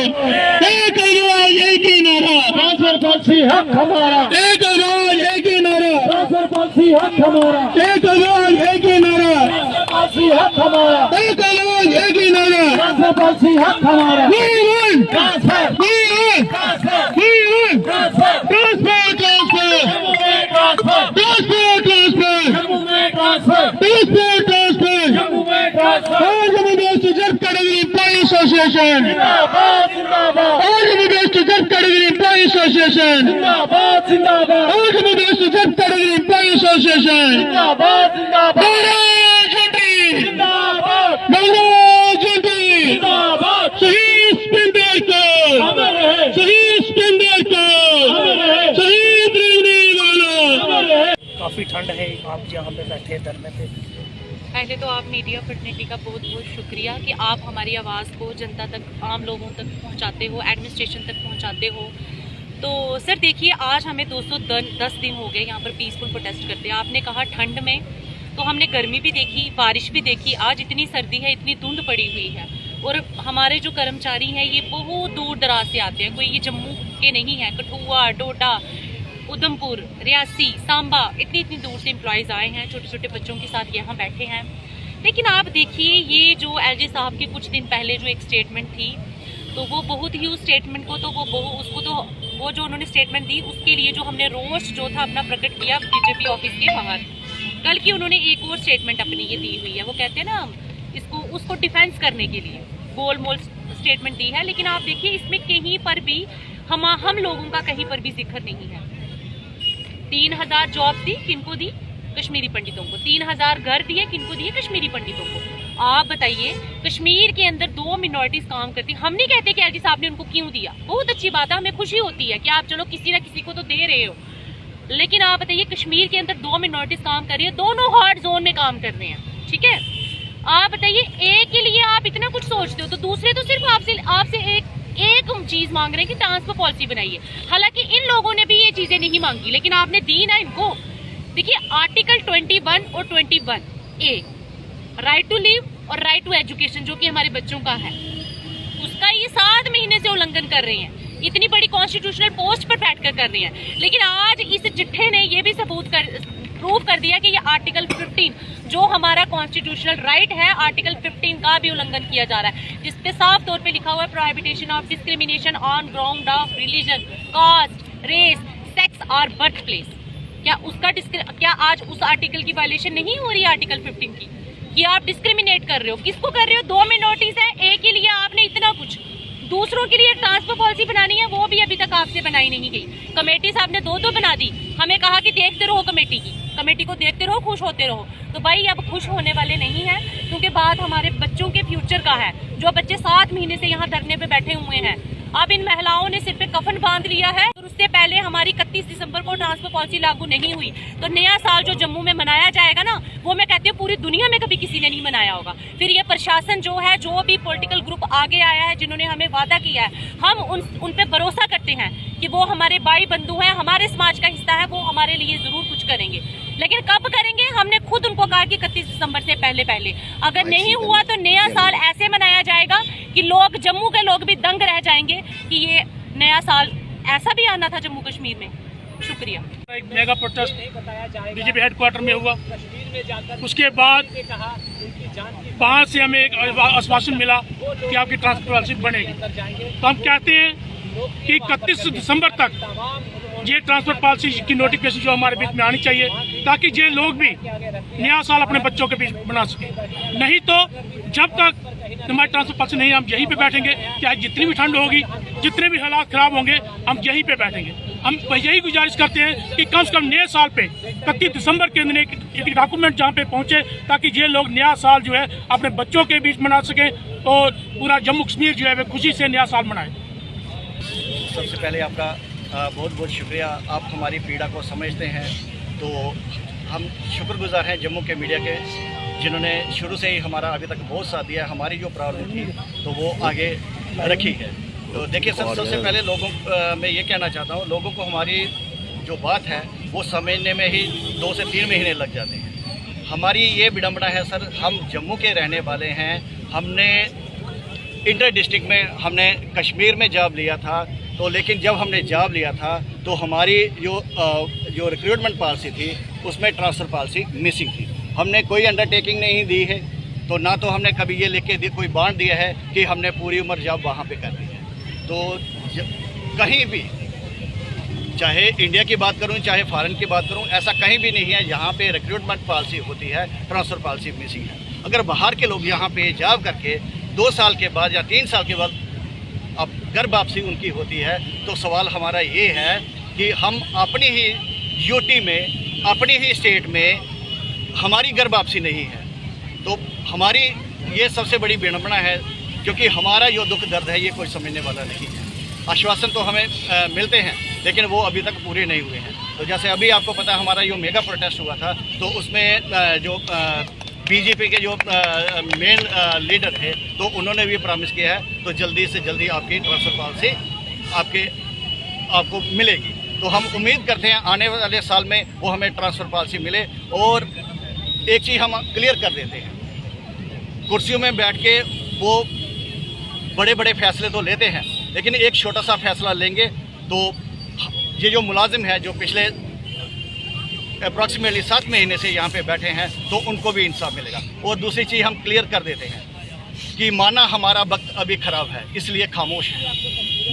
एक आवाज एक ही नारा, ट्रांसफर पॉलिसी हक हमारा, एक आवाज एक ही नारा, ट्रांसफर पॉलिसी हक हमारा, एक आवाज एक ही नारा, पॉलिसी हक हमारा, एक आवाज एक ही नारा। ट्रांसफर पॉलिसी हक हमारा, We want transfer We want transfer We want transfer transfer transfer Jammu में ट्रांसफर, transfer transfer जम्मू में ट्रांसफर, transfer transfer। जम्मू में transfer. All the Middle Student Category Employee Association, जिंदाबाद जिंदाबाद all the Middle Student Category Employee Association, जिंदाबाद जिंदाबाद all the Middle Student Category Employee Association। जिंदाबाद जिंदाबाद Naraz Unity, जिंदाबाद Naraz Unity। जिंदाबाद। शहीद पिंडरकर, अमर रहे, शहीद पिंडरकर, अमर रहे, शहीद रेवनीवाला। अमर रहे। काफ़ी ठंड है, आप यहाँ पे बैठे हैं धरने पे। पहले तो आप मीडिया फर्टर्निटी का बहुत बहुत शुक्रिया कि आप हमारी आवाज़ को जनता तक, आम लोगों तक पहुँचाते हो, एडमिनिस्ट्रेशन तक पहुँचाते हो। तो सर देखिए, आज हमें 210 दिन हो गए यहाँ पर पीसफुल प्रोटेस्ट करते हैं। आपने कहा ठंड में, तो हमने गर्मी भी देखी, बारिश भी देखी। आज इतनी सर्दी है, इतनी धुंध पड़ी हुई है, और हमारे जो कर्मचारी हैं ये बहुत दूर दराज से आते हैं। कोई ये जम्मू के नहीं है, कठुआ, डोडा, उधमपुर, रियासी, सांबा, इतनी दूर से एम्प्लॉयज़ आए हैं, छोटे छोटे बच्चों के साथ यहाँ बैठे हैं। लेकिन आप देखिए, ये जो एलजी साहब की कुछ दिन पहले जो एक स्टेटमेंट थी, तो वो बहुत ही, उस स्टेटमेंट को तो वो जो उन्होंने स्टेटमेंट दी, उसके लिए जो हमने रोष जो था अपना प्रकट किया बीजेपी ऑफिस के बाहर। कल की उन्होंने एक और स्टेटमेंट अपनी ये दी हुई है, वो कहते हैं ना, उसको डिफेंस करने के लिए गोल मोल स्टेटमेंट दी है। लेकिन आप देखिए, इसमें कहीं पर भी हम लोगों का कहीं पर भी जिक्र नहीं है। 3000 जॉब दी, किनको दी? कश्मीरी पंडितों को। 3000 घर दिए, किनको दिए? कश्मीरी पंडितों को। आप बताइए, कश्मीर के अंदर 2 मिनॉरिटीज काम करती। हम नहीं कहते कि एलजी साहब ने उनको क्यों दिया, बहुत अच्छी बात है, हमें खुशी होती है कि आप चलो किसी ना किसी को तो दे रहे हो। लेकिन आप बताइए, कश्मीर के अंदर 2 मिनॉरिटीज काम कर रही है, दोनों हॉट जोन में काम कर रहे हैं, ठीक है। आप बताइए, एक के लिए आप इतना कुछ सोचते हो, तो दूसरे तो सिर्फ आपसे एक चीज मांग रहे हैं कि ट्रांसफर पॉलिसी बनाइए। हालांकि इन लोगों ने भी ये चीजें नहीं मांगी, लेकिन आपने दी ना इनको। देखिए, आर्टिकल 21 और 21A, राइट टू लिव और राइट टू एजुकेशन, जो कि हमारे बच्चों का है, उसका ये 7 महीने से उल्लंघन कर रहे हैं। इतनी बड़ी कॉन्स्टिट्यूशनल पोस्ट पर बैठकर कर रहे हैं। लेकिन आज इस चिट्ठे ने ये भी प्रूव कर दिया कि ये आर्टिकल 15 जो हमारा कॉन्स्टिट्यूशनल राइट है, आर्टिकल 15 का भी उल्लंघन किया जा रहा है, जिसपे साफ तौर पे लिखा हुआ है prohibition of discrimination on ground of religion, caste, race, sex और बर्थ प्लेस। क्या आज उस आर्टिकल की वायलेशन नहीं हो रही है, आर्टिकल 15 की, कि आप डिस्क्रिमिनेट कर रहे हो? किसको कर रहे हो? 2 मिनॉरिटीज है, एक के लिए आपने इतना कुछ, दूसरों के लिए ट्रांसफर पॉलिसी बनानी है, वो भी अभी तक आपसे बनाई नहीं गई। कमेटी साहब ने 2 बना दी, हमें कहा कि देखते रहो कमेटी को देखते रहो, खुश होते रहो। तो भाई अब खुश होने वाले नहीं हैं, क्योंकि बात हमारे बच्चों के फ्यूचर का है। जो बच्चे 7 महीने से यहाँ धरने पे बैठे हुए हैं, अब इन महिलाओं ने सिर पे कफन बांध लिया है। और उससे पहले हमारी 31 दिसंबर को ट्रांसफर पॉलिसी लागू नहीं हुई, तो नया साल जो जम्मू में मनाया जाएगा ना, वो मैं कहती हूँ पूरी दुनिया में कभी किसी ने नहीं मनाया होगा। फिर ये प्रशासन जो है, जो भी पॉलिटिकल ग्रुप आगे आया है, जिन्होंने हमें वादा किया है, हम उन पे भरोसा करते हैं कि वो हमारे भाई बंधु हैं, हमारे समाज का हिस्सा है, वो हमारे लिए जरूर कुछ करेंगे। लेकिन कब करेंगे? हमने खुद उनको कहा कि 31 दिसंबर से पहले अगर नहीं हुआ तो नया साल ऐसे मनाया जाएगा कि लोग, जम्मू के लोग भी दंग रह जाएंगे कि ये नया साल ऐसा भी आना था जम्मू कश्मीर में। शुक्रिया। एक मेगा प्रोटेस्ट बीजेपी हेडक्वार्टर में हुआ, उसके बाद वहाँ से हमें एक आश्वासन मिला कि आपकी ट्रांसफर पॉलिसी बनेगी। तो हम कहते हैं कि 31 दिसंबर तक ये ट्रांसफर पॉलिसी की नोटिफिकेशन जो हमारे बीच में आनी चाहिए, ताकि ये लोग भी नया साल अपने बच्चों के बीच बना सके। नहीं तो जब तक हमारी ट्रांसफर पॉलिसी नहीं, हम यहीं पे बैठेंगे। चाहे जितनी भी ठंड होगी, जितने भी हालात खराब होंगे, हम यहीं पे बैठेंगे। हम यही गुजारिश करते हैं कि कम से कम नए साल पे 31 दिसंबर के दिन एक डॉक्यूमेंट जहाँ पे पहुँचे, ताकि ये लोग नया साल जो है अपने बच्चों के बीच मना सके और पूरा जम्मू कश्मीर जो है वे खुशी से नया साल मनाए। सबसे पहले आपका बहुत बहुत शुक्रिया। आप हमारी पीड़ा को समझते हैं, तो हम शुक्रगुजार हैं जम्मू के मीडिया के, जिन्होंने शुरू से ही हमारा अभी तक बहुत साथ दिया। हमारी जो प्रॉब्लम थी तो वो आगे रखी है। तो देखिए सर, सबसे पहले मैं ये कहना चाहता हूँ, लोगों को हमारी जो बात है वो समझने में ही 2 से 3 महीने लग जाते हैं। हमारी ये विडंबना है सर, हम जम्मू के रहने वाले हैं, हमने इंटर डिस्ट्रिक्ट में हमने कश्मीर में जॉब लिया था, तो लेकिन जब हमने जॉब लिया था तो हमारी जो रिक्रूटमेंट पॉलिसी थी उसमें ट्रांसफ़र पॉलिसी मिसिंग थी। हमने कोई अंडरटेकिंग नहीं दी है, तो ना तो हमने कभी ये लिख के कोई बांड दिया है कि हमने पूरी उम्र जॉब वहाँ पे करनी है। तो कहीं भी, चाहे इंडिया की बात करूं चाहे फॉरेन की बात करूं, ऐसा कहीं भी नहीं है जहां पे रिक्रूटमेंट पॉलिसी होती है ट्रांसफ़र पॉलिसी मिसिंग है। अगर बाहर के लोग यहां पे जॉब करके 2 साल के बाद या 3 साल के बाद अब घर वापसी उनकी होती है, तो सवाल हमारा ये है कि हम अपनी ही यूटी में, अपनी ही स्टेट में हमारी घर वापसी नहीं है, तो हमारी ये सबसे बड़ी विडंबना है, क्योंकि हमारा जो दुख दर्द है ये कोई समझने वाला नहीं है। आश्वासन तो हमें मिलते हैं लेकिन वो अभी तक पूरे नहीं हुए हैं। तो जैसे अभी आपको पता है हमारा जो मेगा प्रोटेस्ट हुआ था, तो उसमें जो बीजेपी के जो मेन लीडर थे, तो उन्होंने भी प्रॉमिस किया है तो जल्दी से जल्दी आपकी ट्रांसफ़र पॉलिसी आपको मिलेगी। तो हम उम्मीद करते हैं आने वाले साल में वो हमें ट्रांसफ़र पॉलिसी मिले। और एक चीज़ हम क्लियर कर देते हैं, कुर्सियों में बैठ के वो बड़े बड़े फैसले तो लेते हैं, लेकिन एक छोटा सा फैसला लेंगे तो ये जो मुलाजिम है जो पिछले अप्रॉक्सीमेटली 7 महीने से यहाँ पे बैठे हैं, तो उनको भी इंसाफ मिलेगा। और दूसरी चीज़ हम क्लियर कर देते हैं कि माना हमारा वक्त अभी ख़राब है इसलिए खामोश है,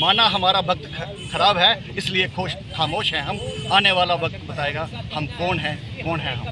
माना हमारा वक्त ख़राब है इसलिए खामोश हैं हम। आने वाला वक्त बताएगा हम कौन हैं हम।